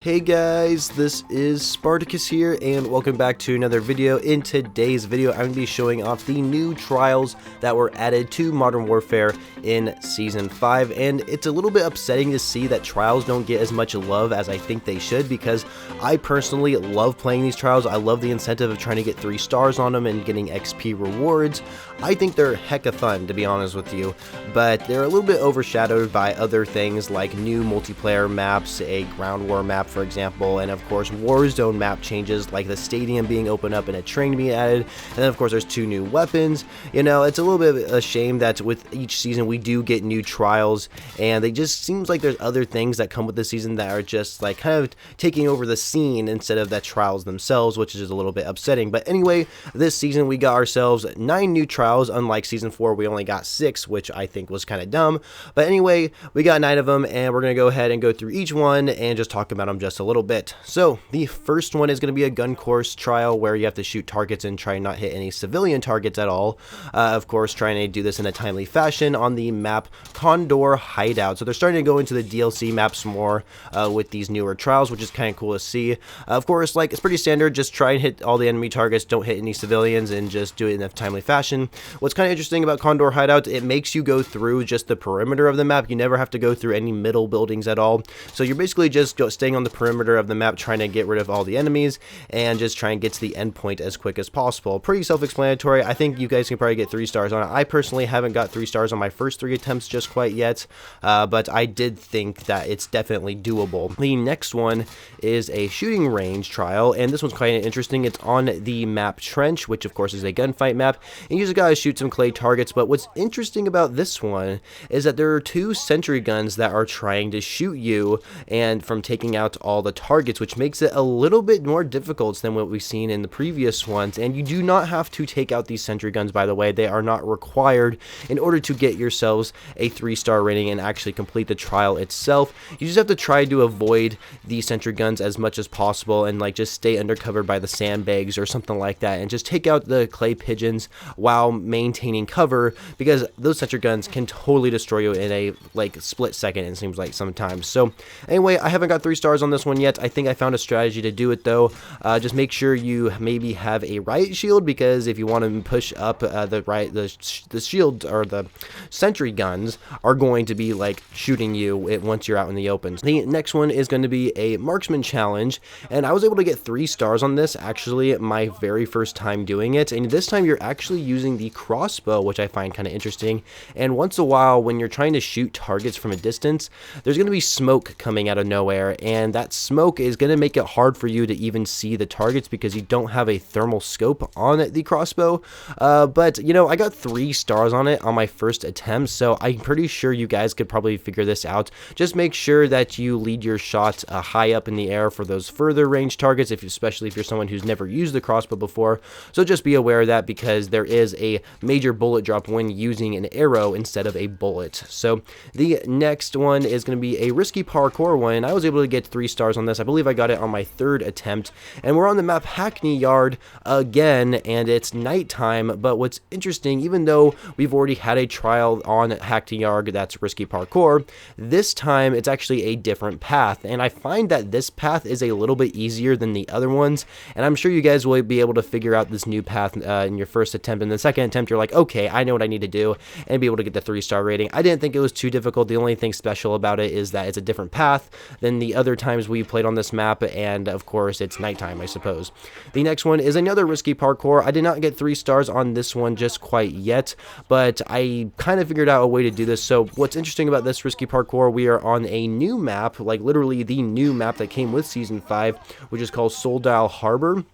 Hey guys, this is Spartacus here and welcome back to another video. In today's video, I'm going to be showing off the new trials that were added to Modern Warfare in Season 5, and it's a little bit upsetting to see that trials don't get as much love as I think they should, because I personally love playing these trials. I love the incentive of trying to get 3 stars on them and getting XP rewards. I think they're hecka fun, to be honest with you, but they're a little bit overshadowed by other things like new multiplayer maps, a ground war map for example, and of course Warzone map changes like the stadium being opened up and a train being added, and then of course there's 2 new weapons. You know, it's a little bit of a shame that with each season we do get new trials, and they just seems like there's other things that come with the season that are just like kind of taking over the scene instead of the trials themselves, which is a little bit upsetting. But anyway, this season we got ourselves 9 new trials, unlike season 4 we only got 6, which I think was kind of dumb. But anyway, we got 9 of them, and we're gonna go ahead and go through each one and just talk about them just a little bit. So the first one is going to be a gun course trial where you have to shoot targets and try not hit any civilian targets at all. Of course, trying to do this in a timely fashion on the map Condor Hideout. So they're starting to go into the DLC maps more with these newer trials, which is kind of cool to see. Of course, like, it's pretty standard, just try and hit all the enemy targets, don't hit any civilians, and just do it in a timely fashion. What's kind of interesting about Condor Hideout, it makes you go through just the perimeter of the map. You never have to go through any middle buildings at all. So you're basically just staying on the perimeter of the map, trying to get rid of all the enemies and just try and get to the end point as quick as possible. Pretty self-explanatory. I think you guys can probably get 3 stars on it. I personally haven't got 3 stars on my first 3 attempts just quite yet, but I did think that it's definitely doable. The next one is a shooting range trial, and this one's kind of interesting. It's on the map Trench, which of course is a gunfight map, and you just gotta shoot some clay targets. But what's interesting about this one is that there are 2 sentry guns that are trying to shoot you and from taking out all the targets, which makes it a little bit more difficult than what we've seen in the previous ones. And you do not have to take out these sentry guns, by the way. They are not required in order to get yourselves a 3-star rating and actually complete the trial itself. You just have to try to avoid these sentry guns as much as possible and like just stay undercover by the sandbags or something like that, and just take out the clay pigeons while maintaining cover, because those sentry guns can totally destroy you in a like split second, it seems like sometimes. So anyway, I haven't got 3 stars on this one yet. I think I found a strategy to do it though. Just make sure you maybe have a riot shield, because if you want to push up the shield or the sentry guns are going to be like shooting you once you're out in the open. The next one is going to be a Marksman challenge, and I was able to get 3 stars on this, actually my very first time doing it. And this time you're actually using the crossbow, which I find kind of interesting. And once in a while when you're trying to shoot targets from a distance, there's going to be smoke coming out of nowhere, and that smoke is going to make it hard for you to even see the targets because you don't have a thermal scope on the crossbow. But you know, I got 3 stars on it on my first attempt, so I'm pretty sure you guys could probably figure this out. Just make sure that you lead your shot high up in the air for those further range targets, especially if you're someone who's never used the crossbow before. So just be aware of that, because there is a major bullet drop when using an arrow instead of a bullet. So the next one is going to be a risky parkour one. I was able to get 3 stars on this. I believe I got it on my 3rd attempt, and we're on the map Hackney Yard again, and it's nighttime. But what's interesting, even though we've already had a trial on Hackney Yard that's risky parkour, this time it's actually a different path, and I find that this path is a little bit easier than the other ones, and I'm sure you guys will be able to figure out this new path in your first attempt. In the second attempt you're like, okay, I know what I need to do, and be able to get the 3-star rating. I didn't think it was too difficult. The only thing special about it is that it's a different path than the other times we played on this map, and of course it's nighttime, I suppose. The next one is another risky parkour. I did not get 3 stars on this one just quite yet, but I kind of figured out a way to do this. So what's interesting about this risky parkour, we are on a new map, like literally the new map that came with Season 5, which is called Soldal Harbor.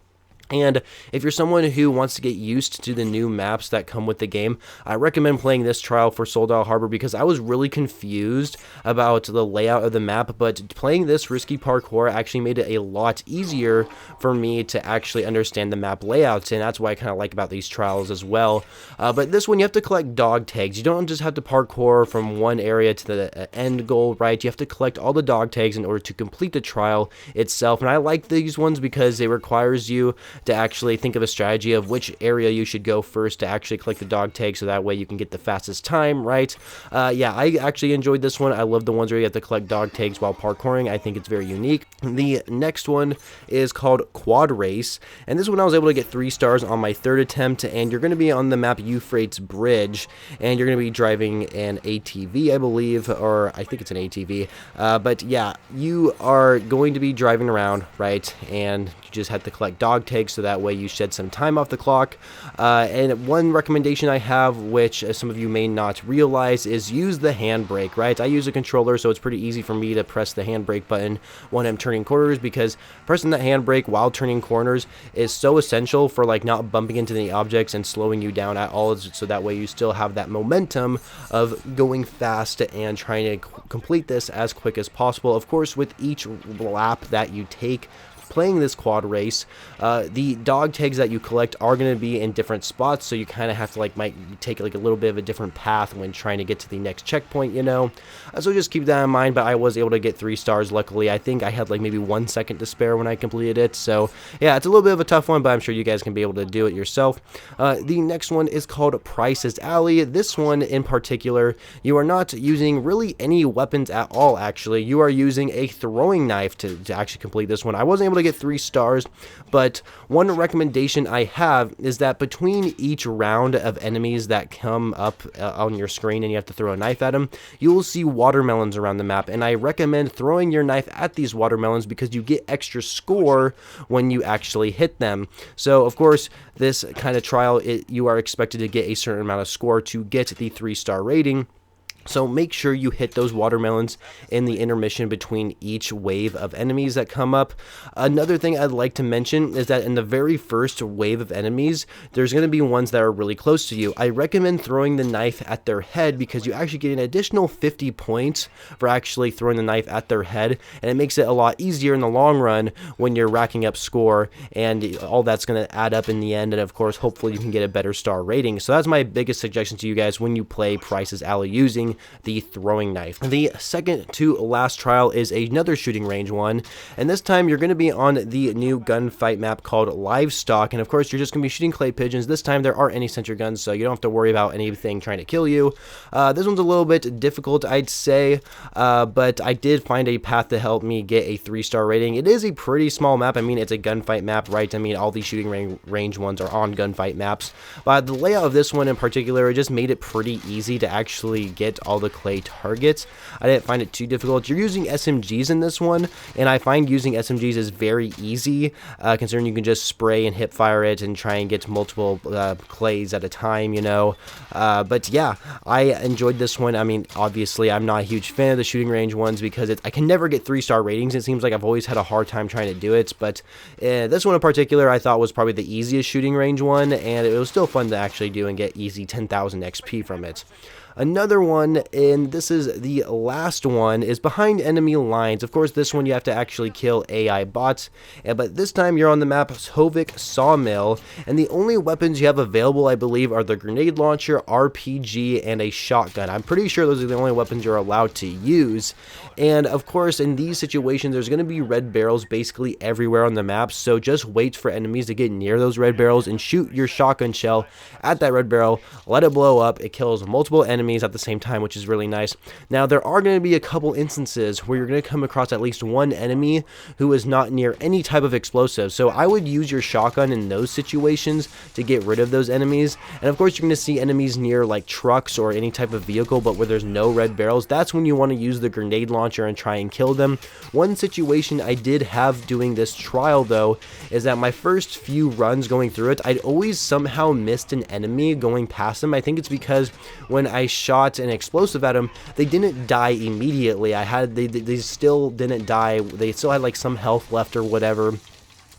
And if you're someone who wants to get used to the new maps that come with the game, I recommend playing this trial for Soldal Harbor, because I was really confused about the layout of the map, but playing this risky parkour actually made it a lot easier for me to actually understand the map layouts, and that's what I kind of like about these trials as well. But this one you have to collect dog tags. You don't just have to parkour from one area to the end goal, right? You have to collect all the dog tags in order to complete the trial itself, and I like these ones because it requires you to actually think of a strategy of which area you should go first to actually collect the dog tag, so that way you can get the fastest time, right? Yeah, I actually enjoyed this one. I love the ones where you have to collect dog tags while parkouring. I think it's very unique. The next one is called Quad Race, and this one I was able to get 3 stars on my 3rd attempt, and you're going to be on the map Euphrates Bridge, and you're going to be driving an ATV, I believe, or I think it's an ATV, but yeah, you are going to be driving around, right, and you just have to collect dog tags, so that way you shed some time off the clock. And one recommendation I have, which some of you may not realize, is use the handbrake, right? I use a controller, so it's pretty easy for me to press the handbrake button when I'm turning corners, because pressing that handbrake while turning corners is so essential for like not bumping into any objects and slowing you down at all, so that way you still have that momentum of going fast and trying to complete this as quick as possible. Of course, with each lap that you take playing this quad race, the dog tags that you collect are going to be in different spots, so you kind of have to might take like a little bit of a different path when trying to get to the next checkpoint, you know. So just keep that in mind. But I was able to get 3 stars, luckily. I think I had like maybe 1 second to spare when I completed it, so yeah, it's a little bit of a tough one, but I'm sure you guys can be able to do it yourself. The next one is called Price's Alley. This one in particular, you are not using really any weapons at all. Actually, you are using a throwing knife to actually complete this one. I wasn't able to get 3 stars, but one recommendation I have is that between each round of enemies that come up on your screen and you have to throw a knife at them, you will see watermelons around the map, and I recommend throwing your knife at these watermelons because you get extra score when you actually hit them. So of course, this kind of trial, you are expected to get a certain amount of score to get the 3-star rating. So make sure you hit those watermelons in the intermission between each wave of enemies that come up. Another thing I'd like to mention is that in the very first wave of enemies, there's going to be ones that are really close to you. I recommend throwing the knife at their head because you actually get an additional 50 points for actually throwing the knife at their head, and it makes it a lot easier in the long run when you're racking up score, and all that's going to add up in the end, and of course, hopefully you can get a better star rating. So that's my biggest suggestion to you guys when you play Price's Alley using the throwing knife. The second to last trial is another shooting range one, and this time you're going to be on the new gunfight map called Livestock, and of course you're just going to be shooting clay pigeons. This time there aren't any sentry guns, so you don't have to worry about anything trying to kill you. This one's a little bit difficult, I'd say, but I did find a path to help me get a 3-star rating. It is a pretty small map. I mean, it's a gunfight map, right? I mean, all these shooting range ones are on gunfight maps, but the layout of this one in particular, it just made it pretty easy to actually get all the clay targets. I didn't find it too difficult. You're using SMGs in this one, and I find using SMGs is very easy, considering you can just spray and hip fire it and try and get multiple clays at a time, you know. But yeah, I enjoyed this one. I mean, obviously, I'm not a huge fan of the shooting range ones because I can never get 3-star ratings. It seems like I've always had a hard time trying to do it, but this one in particular, I thought was probably the easiest shooting range one, and it was still fun to actually do and get easy 10,000 XP from it. Another one, and this is the last one, is behind enemy lines. Of course, this one you have to actually kill AI bots, but this time you're on the map Hovik Sawmill, and the only weapons you have available, I believe, are the grenade launcher, RPG, and a shotgun. I'm pretty sure those are the only weapons you're allowed to use, and of course, in these situations, there's going to be red barrels basically everywhere on the map, so just wait for enemies to get near those red barrels and shoot your shotgun shell at that red barrel, let it blow up. It kills multiple enemies at the same time, which is really nice. Now, there are going to be a couple instances where you're going to come across at least one enemy who is not near any type of explosive, so I would use your shotgun in those situations to get rid of those enemies. And of course, you're going to see enemies near like trucks or any type of vehicle, but where there's no red barrels, that's when you want to use the grenade launcher and try and kill them. One situation I did have doing this trial, though, is that my first few runs going through it, I'd always somehow missed an enemy going past them. I think it's because when I shot an explosive at them, they didn't die immediately. They still didn't die. They still had like some health left or whatever,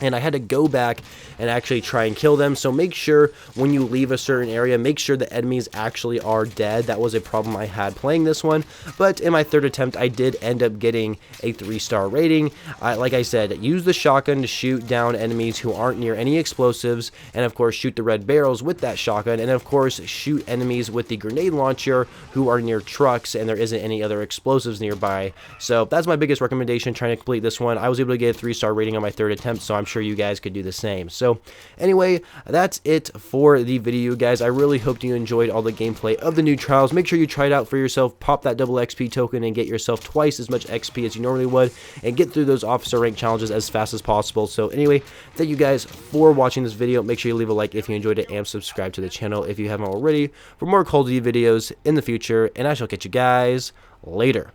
and I had to go back and actually try and kill them. So make sure when you leave a certain area, make sure the enemies actually are dead. That was a problem I had playing this one, but in my 3rd attempt, I did end up getting a 3-star rating. Like I said, use the shotgun to shoot down enemies who aren't near any explosives, and of course shoot the red barrels with that shotgun, and of course shoot enemies with the grenade launcher who are near trucks and there isn't any other explosives nearby. So that's my biggest recommendation trying to complete this one. I was able to get a 3-star rating on my 3rd attempt, so I'm I'm sure you guys could do the same. So anyway, that's it for the video, guys. I really hope you enjoyed all the gameplay of the new trials. Make sure you try it out for yourself, pop that double XP token and get yourself twice as much XP as you normally would, and get through those officer rank challenges as fast as possible. So anyway, thank you guys for watching this video. Make sure you leave a like if you enjoyed it and subscribe to the channel if you haven't already for more Call of Duty videos in the future, and I shall catch you guys later.